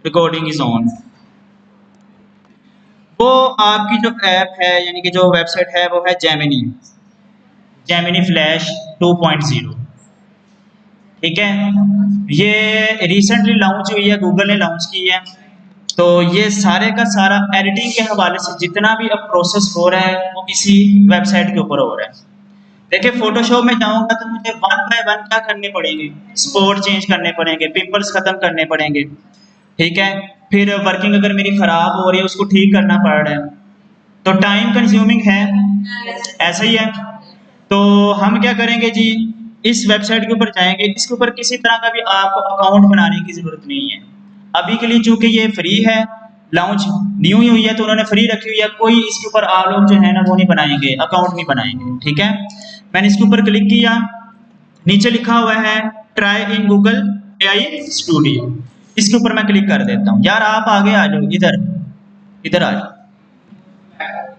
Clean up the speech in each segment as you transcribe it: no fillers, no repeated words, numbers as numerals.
Recording is on. वो आपकी जो ऐप है यानी कि जो वेबसाइट है वो है जेमिनी फ्लैश 2.0। ठीक है, ये रिसेंटली लॉन्च हुई है, गूगल ने लॉन्च की है। तो ये सारे का सारा एडिटिंग के हवाले से जितना भी अब प्रोसेस हो रहा है वो इसी वेबसाइट के ऊपर हो रहा है। देखिए फोटोशॉप में जाऊंगा तो मुझे वन बाय वन क्या करने पड़ेंगे, स्पॉट चेंज करने पड़ेंगे, पिंपल्स खत्म करने पड़ेंगे। ठीक है, फिर वर्किंग अगर मेरी खराब हो रही है उसको ठीक करना पड़ रहा है, तो टाइम कंज्यूमिंग है, ऐसा ही है। तो हम क्या करेंगे जी, इस वेबसाइट के ऊपर जाएंगे, इसके ऊपर किसी तरह का भी आपको अकाउंट बनाने की जरूरत नहीं है अभी के लिए, चूंकि ये फ्री है, लॉन्च न्यू ही हुई है तो उन्होंने फ्री रखी हुई है। कोई इसके ऊपर आप लोग जो है ना वो नहीं बनाएंगे, अकाउंट नहीं बनाएंगे। ठीक है, मैंने इसके ऊपर क्लिक किया, नीचे लिखा हुआ है try in Google AI studio, इसके ऊपर मैं क्लिक कर देता हूँ। यार आप आगे आ जाओ, इधर इधर आ जाओ,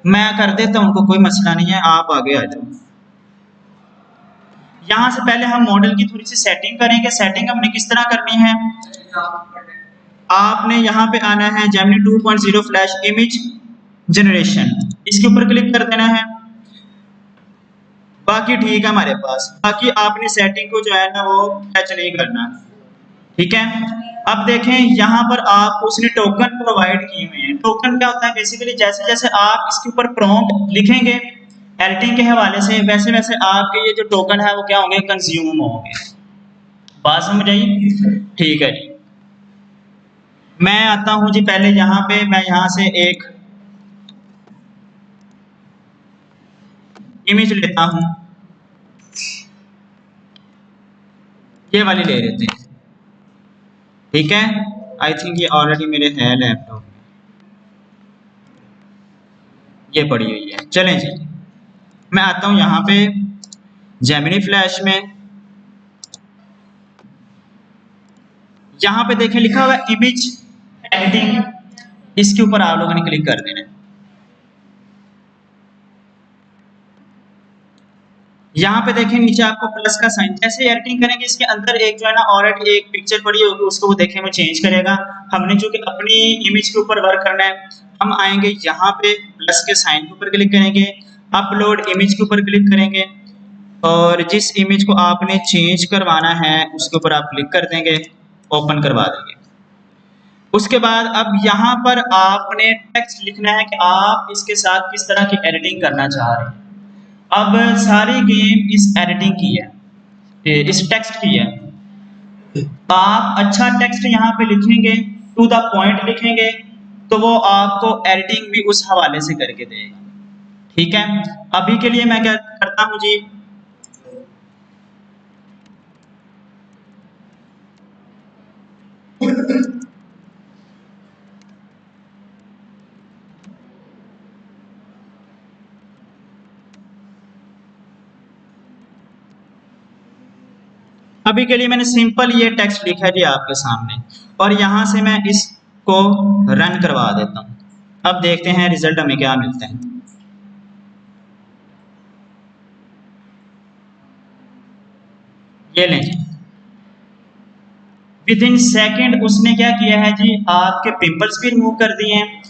मैं कर देता हूँ उनको, कोई मसला नहीं है, आप आगे आ जाओ। यहाँ से पहले हम मॉडल की थोड़ी सी सेटिंग करेंगे। सेटिंग हमने किस तरह करनी है, आपने यहाँ पे आना है जेमिनी 2.0 फ्लैश इमेज जनरेशन, इसके ऊपर क्लिक कर देना है। बाकी ठीक है हमारे पास, बाकी आपने सेटिंग को जो है ना वो टच नहीं करना। ठीक है, अब देखें यहाँ पर आप उसने टोकन प्रोवाइड किए हुए हैं। टोकन क्या होता है, बेसिकली जैसे जैसे आप इसके ऊपर प्रॉम्प्ट लिखेंगे एडिटिंग के हवाले से, वैसे वैसे आपके ये जो टोकन है वो क्या होंगे, कंज्यूम होंगे। बात समझ आई? ठीक है जी, मैं आता हूं जी पहले यहाँ पे, मैं यहाँ से एक इमेज लेता हूं, ये वाली ले लेते हैं। ठीक है, आई थिंक ये ऑलरेडी मेरे है लैपटॉप में, ये पड़ी हुई है। चलें जी, मैं आता हूं यहाँ पे जेमिनी फ्लैश में, यहाँ पे देखें लिखा हुआ है इमेज एडिटिंग, इसके ऊपर आप लोगों ने क्लिक कर देना है। यहाँ पे देखें नीचे आपको प्लस का साइन, जैसे एडिटिंग करेंगे इसके अंदर एक जो है ना ऑलरेडी एक पिक्चर पड़ी होगी, उसको वो देखें वो चेंज करेगा। हमने जो कि अपनी इमेज के ऊपर वर्क करना है, हम आएंगे यहाँ पे प्लस के साइन के ऊपर क्लिक करेंगे, अपलोड इमेज के ऊपर क्लिक करेंगे, और जिस इमेज को आपने चेंज करवाना है उसके ऊपर आप क्लिक कर देंगे, ओपन करवा देंगे। उसके बाद अब यहाँ पर आपने टेक्स्ट लिखना है कि आप इसके साथ किस तरह की एडिटिंग करना चाह रहे हैं। अब सारी गेम इस एडिटिंग की है, इस टेक्स्ट की है। आप अच्छा टेक्स्ट यहाँ पे लिखेंगे, टू द पॉइंट लिखेंगे, तो वो आपको एडिटिंग भी उस हवाले से करके देगा। ठीक है, अभी के लिए मैं क्या करता हूँ जी, अभी के लिए मैंने सिंपल ये टेक्स्ट लिखा है जी आपके सामने, और यहां से मैं इसको रन करवा देता हूं। अब देखते हैं रिजल्ट हमें क्या मिलता है। ये लें जी, विद इन सेकेंड उसने क्या किया है जी, आपके पिंपल्स भी रिमूव कर दिए हैं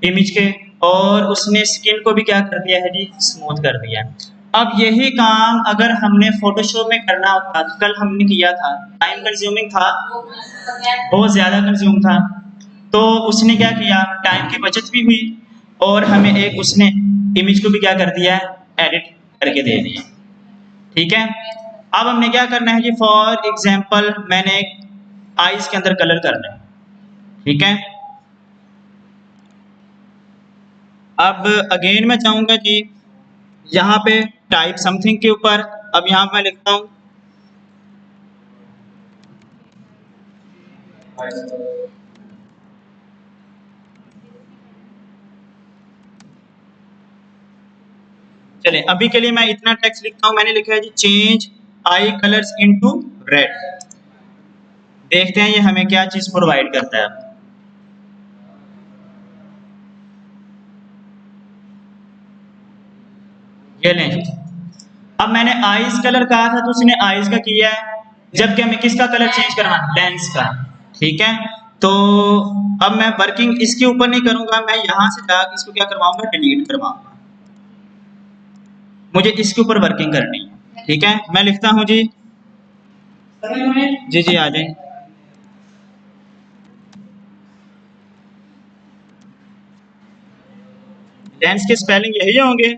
इमेज के, और उसने स्किन को भी क्या कर दिया है जी, स्मूथ कर दिया है। अब यही काम अगर हमने फोटोशॉप में करना होता, कल हमने किया था, टाइम कंज्यूमिंग था, बहुत ज्यादा कंज्यूम था, तो उसने क्या किया, टाइम की बचत भी हुई, और हमें एक उसने इमेज को भी क्या कर दिया, एडिट करके दे दिया। ठीक है, अब हमने क्या करना है जी, फॉर एग्जाम्पल मैंने आईज के अंदर कलर करना है। ठीक है, अब अगेन मैं चाहूंगा जी यहाँ पे टाइप समथिंग के ऊपर, अब यहाँ मैं लिखता हूँ चले, अभी के लिए मैं इतना टेक्स्ट लिखता हूँ, मैंने लिखा है जी चेंज आई कलर्स इनटू रेड। देखते हैं ये हमें क्या चीज प्रोवाइड करता है। ये लें जी, अब मैंने आईज कलर कहा था तो उसने आईज का किया है, जबकि हमें किसका कलर चेंज करना है, लेंस का। ठीक है, तो अब मैं वर्किंग इसके ऊपर नहीं करूंगा, मैं यहां से जाकर इसको क्या करवाऊंगा, डिलीट करवाऊंगा। मुझे इसके ऊपर वर्किंग करनी है। ठीक है, मैं लिखता हूं जी जी आ जाए। लेंस के स्पेलिंग यही होंगे।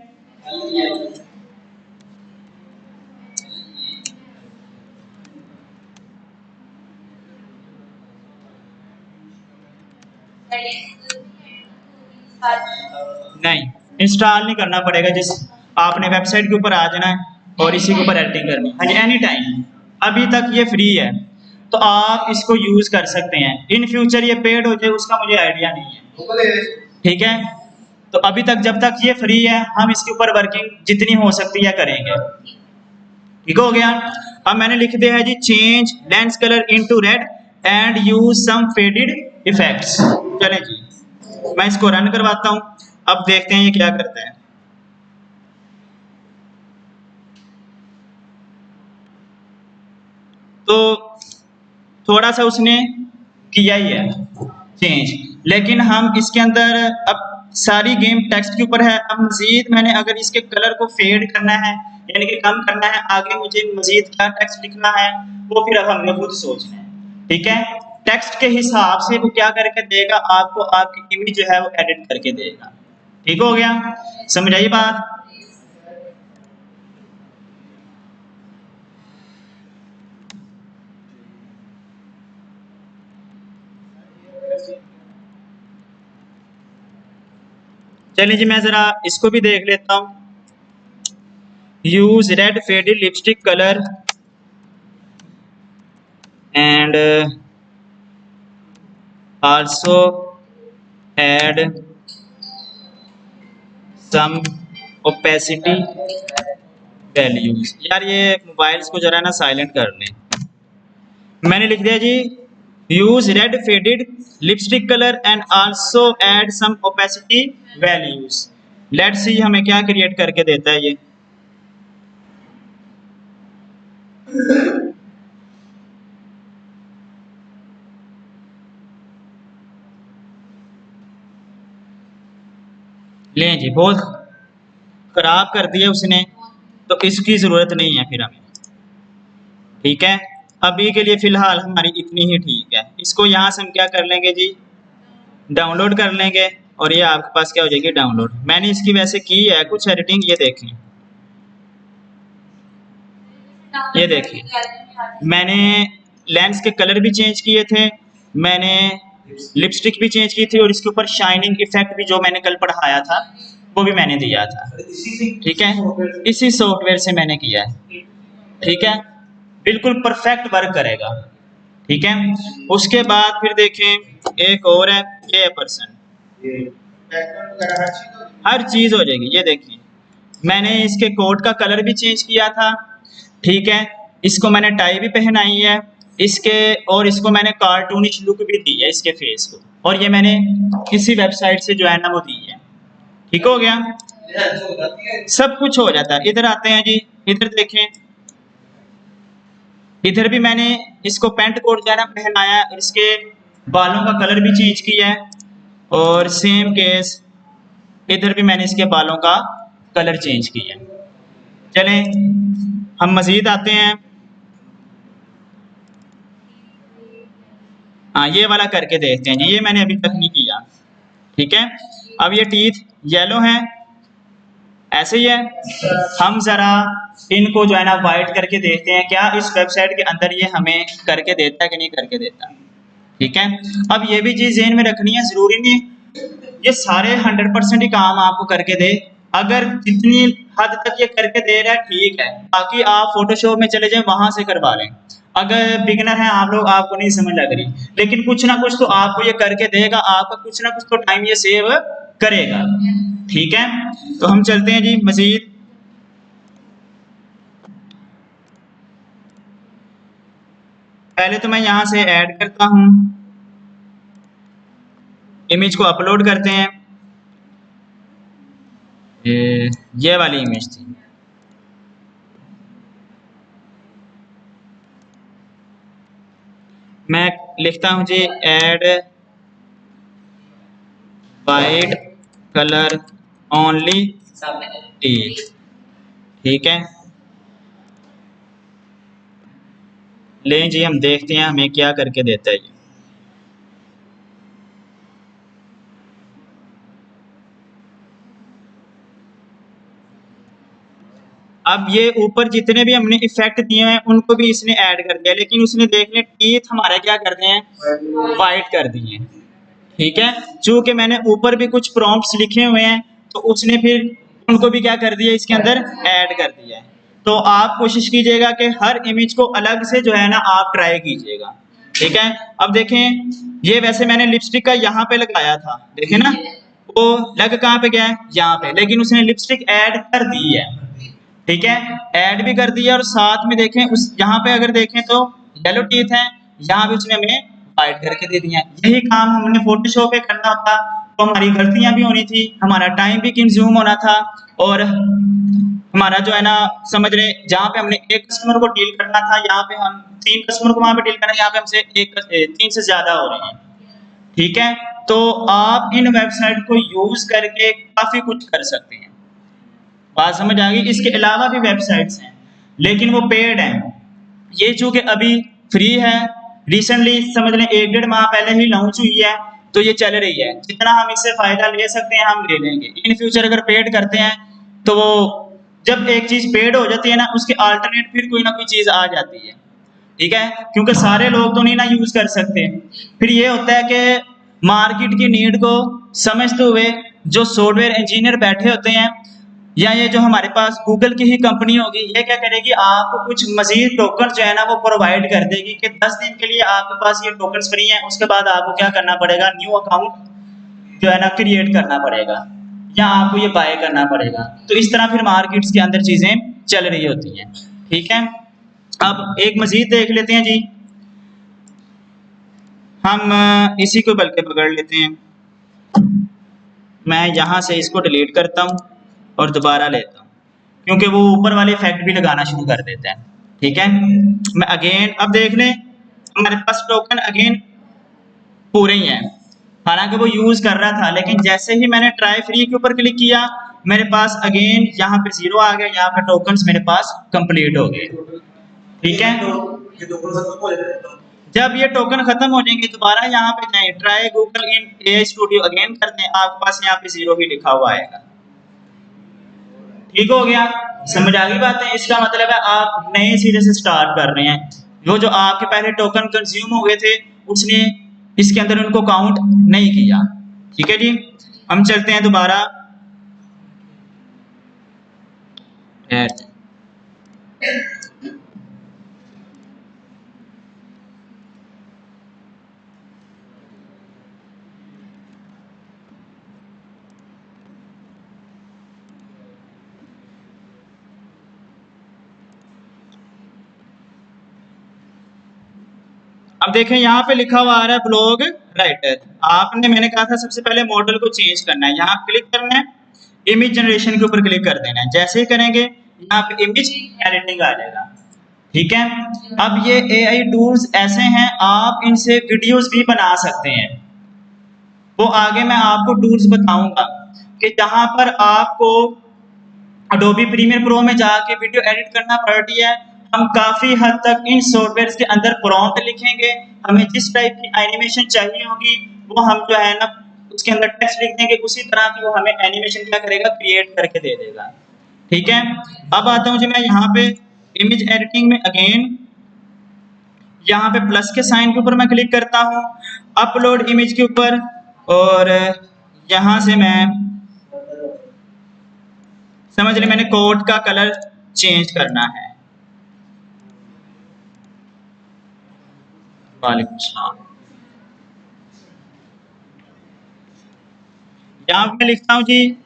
नहीं, इंस्टॉल नहीं करना पड़ेगा, जिस आपने वेबसाइट के ऊपर आ जाना है और इसी के ऊपर एडिटिंग करनी है। हाँ जी, एनी टाइम। अभी तक ये फ्री है तो आप इसको यूज कर सकते हैं। इन फ्यूचर ये पेड हो जाए उसका मुझे आइडिया नहीं है। ठीक है, तो अभी तक जब तक ये फ्री है हम इसके ऊपर वर्किंग जितनी हो सकती है करेंगे। ठीक हो गया। अब मैंने लिख दिया है जी change lens colour into red and use some faded effects. चले जी, मैं इसको रन करवाता हूं, अब देखते हैं ये क्या करता है। तो थोड़ा सा उसने किया ही है चेंज, लेकिन हम इसके अंदर अब सारी गेम टेक्स्ट के ऊपर है। अब मजीद मैंने अगर इसके कलर को फेड करना है यानी कि कम करना है, आगे मुझे मजीद क्या टेक्स्ट लिखना है वो फिर अब हमने खुद सोचना है। ठीक है, टेक्स्ट के हिसाब से वो क्या करके देगा आपको, आपकी इमेज जो है वो एडिट करके देगा। ठीक हो गया, समझ आई बात। चलिए जी, मैं जरा इसको भी देख लेता हूं। Use red faded lipstick colour and also add some opacity values. यार ये मोबाइल्स को जरा ना साइलेंट कर लें। मैंने लिख दिया जी use red faded lipstick colour and also add some opacity values. Let's see हमें क्या क्रिएट करके देता है ये। लें जी, बहुत खराब कर दिया उसने, तो इसकी जरूरत नहीं है फिर हमें। ठीक है, अभी के लिए फिलहाल हमारी इतनी ही ठीक है। इसको यहाँ से हम क्या कर लेंगे जी, डाउनलोड कर लेंगे और ये आपके पास क्या हो जाएगी, डाउनलोड। मैंने इसकी वैसे की है कुछ एडिटिंग, ये देखें, ये देखिए मैंने लेंस के कलर भी चेंज किए थे, मैंने लिपस्टिक भी चेंज की थी और इसके ऊपर शाइनिंग इफेक्ट भी जो मैंने कल पढ़ाया था वो भी मैंने दिया था। ठीक है, इसी सॉफ्टवेयर से मैंने किया है। ठीक है, बिल्कुल परफेक्ट वर्क करेगा। ठीक है, उसके बाद फिर देखें एक और है, ये पर्सन, हर चीज हो जाएगी। ये देखिए मैंने इसके कोट का कलर भी चेंज किया था। ठीक है, इसको मैंने टाई भी पहनाई है इसके, और इसको मैंने कार्टूनिश लुक भी दी है इसके फेस को, और ये मैंने किसी वेबसाइट से जो है ना वो दी है। ठीक हो गया, सब कुछ हो जाता है। इधर आते हैं जी, इधर देखें, इधर भी मैंने इसको पेंट कोट जो है ना पहनाया है, इसके बालों का कलर भी चेंज किया है, और सेम केस इधर भी मैंने इसके बालों का कलर चेंज किया है। चलें हम मजीद आते हैं। हाँ, ये वाला करके देखते हैं जी, ये मैंने अभी तक नहीं किया। ठीक है, अब ये टीथ येलो हैं, ऐसे ही है। हम जरा इनको जो है ना वाइट करके देखते हैं, क्या इस वेबसाइट के अंदर ये हमें करके देता है कि नहीं करके देता। ठीक है, अब ये भी चीज ध्यान में रखनी है, जरूरी नहीं ये सारे 100% ही काम आपको करके दे। अगर जितनी हद तक ये करके दे रहा है ठीक है, बाकी आप फोटोशॉप में चले जाएं वहां से करवा लें। अगर बिगिनर हैं आप लोग, आपको नहीं समझ लग रही, लेकिन कुछ ना कुछ तो आपको ये करके देगा, आपका कुछ ना कुछ तो टाइम ये सेव करेगा। ठीक है, तो हम चलते हैं जी मजीद। पहले तो मैं यहां से ऐड करता हूं, इमेज को अपलोड करते हैं। ये वाली इमेज थी। मैं लिखता हूँ जी add white colour only T, ठीक है। लें जी, हम देखते हैं हमें क्या करके देता है ये। अब ये ऊपर जितने भी हमने इफेक्ट दिए हैं उनको भी इसने ऐड कर दिया, लेकिन उसने देख लिया टीथ हमारे क्या कर दिए हैं, वाइट कर दिए हैं, ठीक है। चूंकि मैंने ऊपर भी कुछ प्रॉम्प्ट्स लिखे हुए हैं तो उसने फिर उनको भी क्या कर दिया, इसके अंदर ऐड कर दिया है। तो आप कोशिश कीजिएगा कि हर इमेज को अलग से जो है ना आप ट्राई कीजिएगा, ठीक है। अब देखें, ये वैसे मैंने लिपस्टिक का यहाँ पे लगाया था, देखें ना वो लग कहाँ पे गया है, यहाँ पे, लेकिन उसने लिपस्टिक ऐड कर दी है, ठीक है। ऐड भी कर दिया और साथ में देखें उस यहाँ पे अगर देखें तो येलो टीथ है, यहाँ पे उसने हमें वाइट करके दे दिया। यही काम हमने फोटोशॉप पे करना होता तो हमारी गलतियां भी होनी थी, हमारा टाइम भी कंज्यूम होना था, और हमारा जो है ना समझ रहे, जहाँ पे हमने एक कस्टमर को डील करना था, यहाँ पे हम 3 कस्टमर को वहां पे डील करना है, यहाँ पे हमसे 3 से ज्यादा हो रहे हैं, ठीक है। तो आप इन वेबसाइट को यूज करके काफी कुछ कर सकते हैं, बात समझ आ गई। इसके अलावा भी वेबसाइट्स हैं लेकिन वो पेड हैं, ये चूंकि अभी फ्री है, रिसेंटली समझ लें 1 डेढ़ माह पहले ही लॉन्च हुई है, तो ये चल रही है, जितना हम इससे फायदा ले सकते हैं हम ले लेंगे। इन फ्यूचर अगर पेड करते हैं तो वो जब एक चीज पेड हो जाती है ना, उसके अल्टरनेट फिर कोई ना कोई चीज आ जाती है, ठीक है, क्योंकि सारे लोग तो नहीं ना यूज कर सकते। फिर ये होता है कि मार्केट की नीड को समझते हुए जो सॉफ्टवेयर इंजीनियर बैठे होते हैं, या ये जो हमारे पास गूगल की ही कंपनी होगी, ये क्या करेगी, आपको कुछ मजीद टोकन जो है ना वो प्रोवाइड कर देगी कि 10 दिन के लिए आपके पास ये टोकन फ्री हैं, उसके बाद आपको क्या करना पड़ेगा, न्यू अकाउंट जो है ना क्रिएट करना पड़ेगा या आपको ये बाय करना पड़ेगा। तो इस तरह फिर मार्केट्स के अंदर चीजें चल रही होती हैं, ठीक है। अब एक मजीद देख लेते हैं जी, हम इसी को बल्कि पकड़ लेते हैं, मैं यहाँ से इसको डिलीट करता हूँ और दोबारा लेता हूँ, क्योंकि वो ऊपर वाले इफेक्ट भी लगाना शुरू कर देते हैं, ठीक है। मैं अगेन अब देख लें, हमारे पास टोकन अगेन पूरे ही हैं, हालांकि वो यूज कर रहा था, लेकिन जैसे ही मैंने ट्राई फ्री के ऊपर क्लिक किया मेरे पास अगेन यहाँ पे 0 आ गया, यहाँ पे टोकन्स मेरे पास कंप्लीट हो गए, ठीक है। जब ये टोकन खत्म हो जाएंगे दोबारा यहाँ पे जाएं, ट्राई गूगल इन एआई स्टूडियो अगेन कर दें, आपके पास यहाँ पे 0 ही लिखा हुआ आएगा, ठीक हो गया। समझ आ गई बात है, इसका मतलब है आप नए सिरे से स्टार्ट कर रहे हैं, वो जो आपके पहले टोकन कंज्यूम हो गए थे उसने इसके अंदर उनको काउंट नहीं किया, ठीक है जी। हम चलते हैं दोबारा, अब देखें यहाँ पे लिखा हुआ आ रहा है ब्लॉग राइटर, आपने मैंने कहा था सबसे पहले मॉडल को चेंज करना है, यहाँ क्लिक करना है, इमेज जनरेशन के ऊपर क्लिक कर देना है, जैसे ही करेंगे यहाँ पे इमेज एडिटिंग आ जाएगा, ठीक है। अब ये एआई टूल्स ऐसे हैं, आप इनसे वीडियोस भी बना सकते हैं, वो आगे मैं आपको टूल्स बताऊंगा कि जहां पर आपको अडोबी प्रीमियर प्रो में जाके वीडियो एडिट करना पड़ती है, हम काफी हद तक इन सॉफ्टवेयर के अंदर प्रॉम्प्ट लिखेंगे, हमें जिस टाइप की एनिमेशन चाहिए होगी वो हम जो है ना उसके अंदर टेक्स्ट लिख देंगे, उसी तरह की वो हमें एनिमेशन क्या करेगा, क्रिएट करके दे देगा, ठीक है। अब आता हूं जी मैं यहाँ पे इमेज एडिटिंग में अगेन, यहाँ पे प्लस के साइन के ऊपर मैं क्लिक करता हूँ, अपलोड इमेज के ऊपर, और यहाँ से मैं समझ रहे मैंने कोड का कलर चेंज करना है, वालेकुम सलाम। यहाँ पे मैं लिखता हूँ जी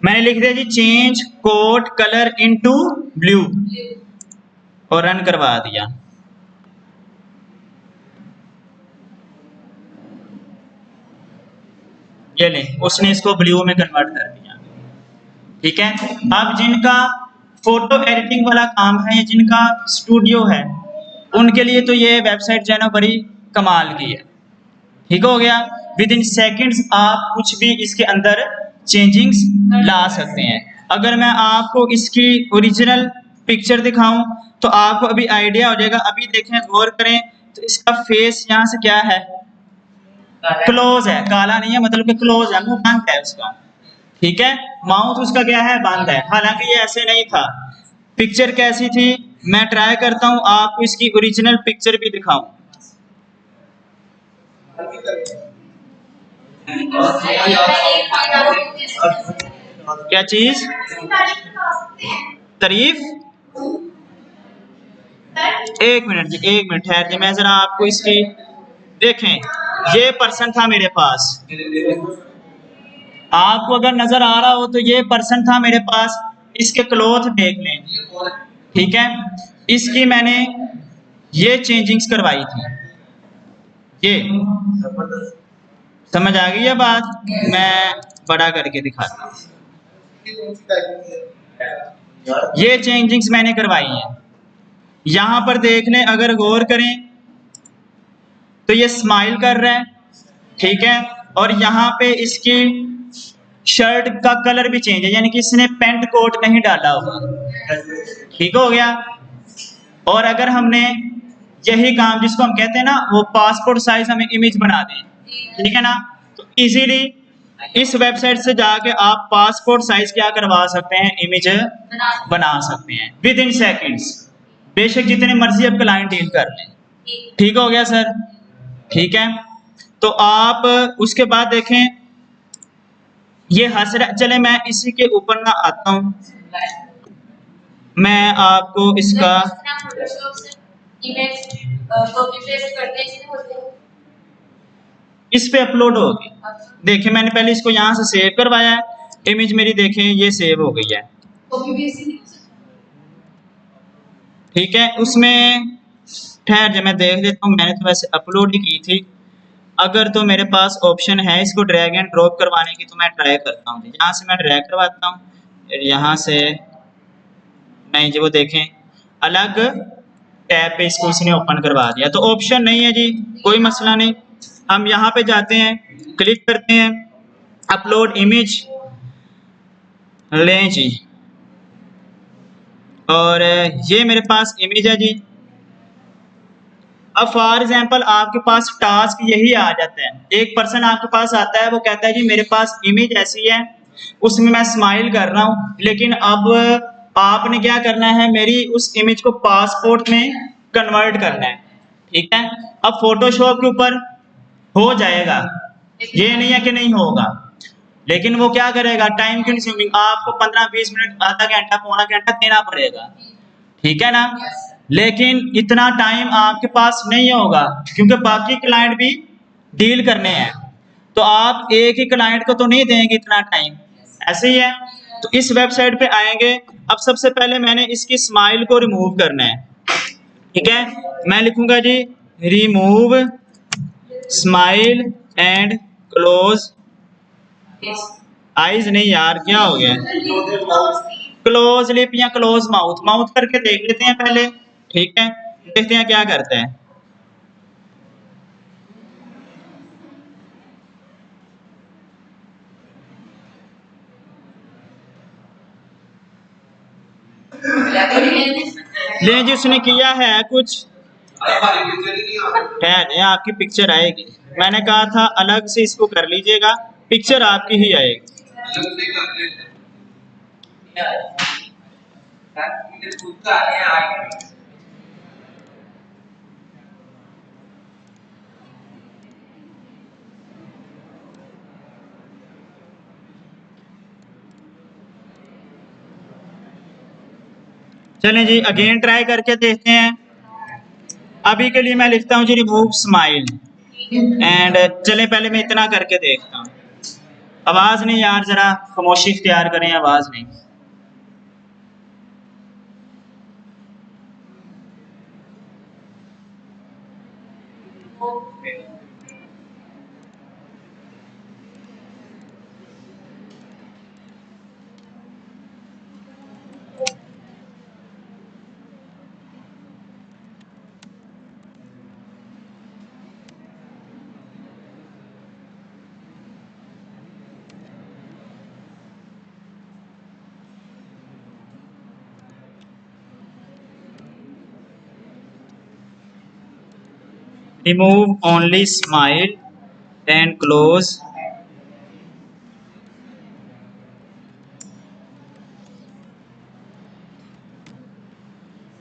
मैंने लिख दिया जी change coat colour into blue और रन करवा दिया। ये ले, उसने इसको ब्लू में कन्वर्ट कर दिया। ठीक है, अब जिनका फोटो एडिटिंग वाला काम है, जिनका स्टूडियो है, उनके लिए तो ये वेबसाइट जो है ना बड़ी कमाल की है। ठीक हो गया, विद इन सेकेंड्स आप कुछ भी इसके अंदर चेंजिंग्स ला सकते हैं। अगर मैं आपको इसकी ओरिजिनल पिक्चर दिखाऊं तो आपको अभी आइडिया हो जाएगा। अभी देखें, गौर करें तो इसका फेस यहाँ से क्या है, क्लोज है, काला नहीं है, मतलब कि क्लोज है, मुंह बंद है उसका। ठीक है, माउथ उसका क्या है, बंद है, हालांकि ये ऐसे नहीं था। पिक्चर कैसी थी, मैं ट्राई करता हूं आपको इसकी ओरिजिनल पिक्चर भी दिखाऊं। क्या चीज, तारीफ? एक मिनट जी, एक मिनट ठहर जी, मैं जरा आपको इसकी देखें। ये पर्सन था मेरे पास, आपको अगर नजर आ रहा हो तो ये पर्सन था मेरे पास। इसके क्लोथ देख लें। ठीक है, इसकी मैंने ये चेंजिंग्स करवाई थी। ये समझ आ गई है बात? मैं बड़ा करके दिखाता हूँ। ये चेंजिंग्स मैंने करवाई हैं। यहां पर देख लें, अगर गौर करें तो ये स्माइल कर रहा है। ठीक है, और यहाँ पे इसकी शर्ट का कलर भी चेंज है, यानी कि इसने पेंट कोट नहीं डाला होगा। ठीक हो गया। और अगर हमने यही काम, जिसको हम कहते हैं ना वो पासपोर्ट साइज हमें इमेज बना दें, ठीक है ना, तो इजीली इस वेबसाइट से जाके आप पासपोर्ट साइज क्या करवा सकते हैं, इमेज बना सकते हैं विद इन सेकेंड्स। बेशक जितने मर्जी आप क्लाइंट डील कर लें। ठीक हो गया सर? ठीक है, तो आप उसके बाद देखें ये हंस रहा। चले मैं इसी के ऊपर ना आता हूं, मैं आपको इसका इस पे अपलोड होगी। देखिए मैंने पहले इसको यहाँ से सेव करवाया है, इमेज मेरी देखें ये सेव हो गई है। ठीक है, उसमें ठहर जा मैं देख लेता हूँ, मैंने तो वैसे अपलोड ही की थी। अगर तो मेरे पास ऑप्शन है इसको ड्रैग एंड ड्रॉप करवाने की तो मैं ट्राई करता हूँ। यहाँ से मैं ड्रैग करवाता हूँ, यहाँ से नहीं जी, वो देखें अलग टैब पे इसको इसने ओपन करवा दिया। तो ऑप्शन नहीं है जी, कोई मसला नहीं। हम यहाँ पे जाते हैं, क्लिक करते हैं, अपलोड इमेज लें जी, और ये मेरे पास इमेज है जी। अब फॉर एग्जाम्पल आपके पास टास्क यही आ जाता है, एक पर्सन आपके पास आता है, वो कहता है जी मेरे पास इमेज ऐसी है, उसमें मैं स्माइल कर रहा हूँ, लेकिन अब आपने क्या करना है, मेरी उस इमेज को पासपोर्ट में कन्वर्ट करना है। ठीक है, अब फोटोशॉप के ऊपर हो जाएगा, ये नहीं है कि नहीं होगा, लेकिन वो क्या करेगा, टाइम कंज्यूमिंग, आपको 15-20 मिनट, आधा घंटा, पौना घंटा देना पड़ेगा। ठीक है ना, लेकिन इतना टाइम आपके पास नहीं होगा क्योंकि बाकी क्लाइंट भी डील करने हैं, तो आप एक ही क्लाइंट को तो नहीं देंगे इतना टाइम, ऐसे ही है। तो इस वेबसाइट पे आएंगे, अब सबसे पहले मैंने इसकी स्माइल को रिमूव करना है। ठीक है, मैं लिखूंगा जी remove smile and close eyes, नहीं यार क्या हो गया, क्लोज लिप या क्लोज माउथ, माउथ करके देख लेते हैं पहले। ठीक है, देखते हैं क्या करते हैं। ले जी, उसने किया है कुछ, आपकी पिक्चर आएगी। मैंने कहा था अलग से इसको कर लीजिएगा, पिक्चर आपकी ही आएगी। चलें जी, अगेन ट्राई करके देखते हैं। अभी के लिए मैं लिखता हूं जी रिमूव स्माइल एंड, चलें पहले मैं इतना करके देखता हूं। आवाज नहीं यार, जरा खामोशी इख्तियार करें, आवाज नहीं। Remove only smile and close.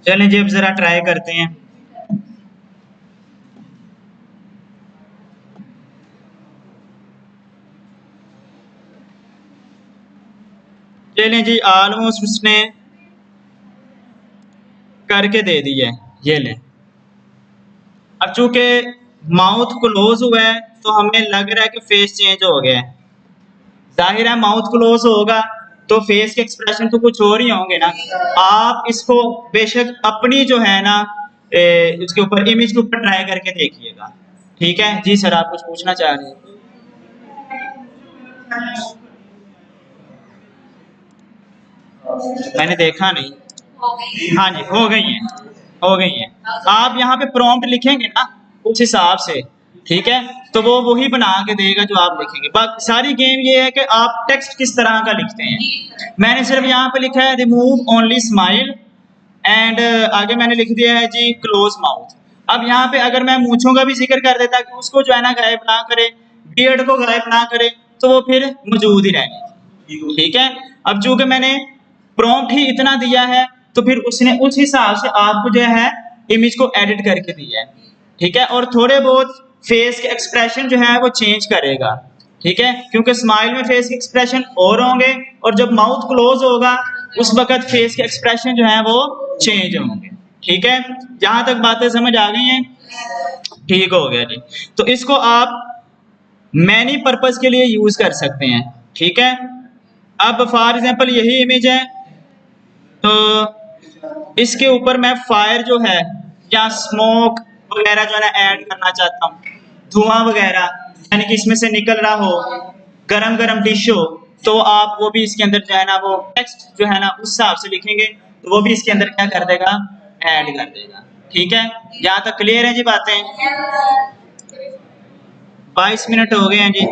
चलें जी, अब जरा ट्राई करते हैं। चलें जी, ऑलमोस्ट उसने करके दे दी है, ये लें। अब चूंकि माउथ क्लोज हुआ है तो हमें लग रहा है कि फेस चेंज हो गया है। जाहिर है माउथ क्लोज होगा तो फेस के एक्सप्रेशन तो कुछ और ही होंगे ना। आप इसको बेशक अपनी जो है ना उसके ऊपर, इमेज के ऊपर ट्राई करके देखिएगा। ठीक है जी सर, आप कुछ पूछना चाह रहे हैं? मैंने देखा नहीं। हाँ जी, हो गई है, हो गई है। आप यहाँ पे प्रॉम्प्ट लिखेंगे ना उस हिसाब से, ठीक है, तो वो वही बना के देगा जो आप लिखेंगे। बाकी सारी गेम ये है कि आप टेक्स्ट किस तरह का लिखते हैं। मैंने सिर्फ यहाँ पे लिखा है रिमूव ओनली स्माइल एंड आगे मैंने लिख दिया है जी क्लोज माउथ। अब यहाँ पे अगर मैं मूंछों का भी जिक्र कर देता कि उसको जो है ना गायब ना करे, बियर्ड को गायब ना करे, तो वो फिर मौजूद ही रहेगी। ठीक है, अब चूंकि मैंने प्रॉम्प्ट ही इतना दिया है तो फिर उसने उस हिसाब से आपको जो है इमेज को एडिट करके दिया है। ठीक है, और थोड़े बहुत फेस के एक्सप्रेशन जो है वो चेंज करेगा। ठीक है, क्योंकि स्माइल में फेस के एक्सप्रेशन और होंगे और जब माउथ क्लोज होगा उस वक्त फेस के एक्सप्रेशन जो है वो चेंज होंगे। ठीक है, जहां तक बातें समझ आ गई हैं? ठीक हो गया जी। तो इसको आप मैनी पर्पस के लिए यूज कर सकते हैं। ठीक है, अब फॉर एग्जांपल यही इमेज है तो इसके ऊपर मैं फायर जो है या स्मोक वगैरह जो है ना ऐड करना चाहता हूँ, धुआं वगैरह, यानी कि इसमें से निकल रहा हो, गरम गरम डिश हो, तो आप वो भी इसके अंदर जो है ना वो टेक्स्ट जो है ना उस हिसाब से लिखेंगे तो वो भी इसके अंदर क्या कर देगा, ऐड कर देगा। ठीक है, यहाँ तक क्लियर है जी बातें? 22 मिनट हो गए हैं जी।